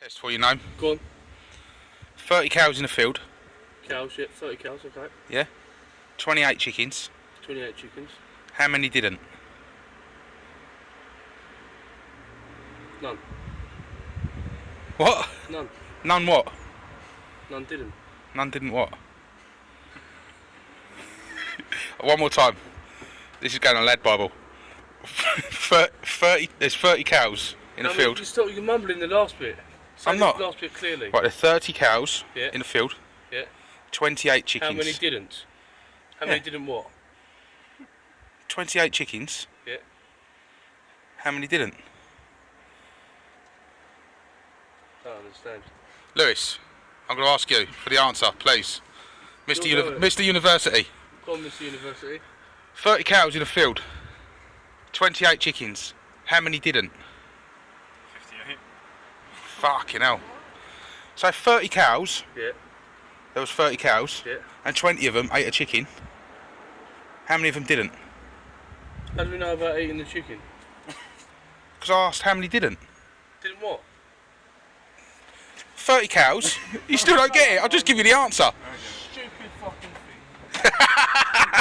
Test for you know. Go on. 30 cows in a field. Cows, yeah, 30 cows, okay. Yeah. 28 chickens. 28 chickens. How many didn't? None. What? None. None what? None didn't. None didn't what? One more time. This is going on Lad Bible. 30, there's 30 cows in a field. You're mumbling the last bit. Say I'm not. The last bit clearly. Right, there's 30 cows Yeah. in a field. Yeah. 28 chickens. How many didn't? How many didn't what? 28 chickens. Yeah. How many didn't? I don't understand. Lewis, I'm going to ask you for the answer, please. Mr. University. Go on, Mr. University. 30 cows in a field. 28 chickens. How many didn't? 58. Fucking hell. So 30 cows. Yeah. There was 30 cows. Yeah. And 20 of them ate a chicken. How many of them didn't? How do we know about eating the chicken? Because I asked how many didn't. Didn't what? 30 cows. You still don't get it. I'll just give you the answer. Stupid fucking thing.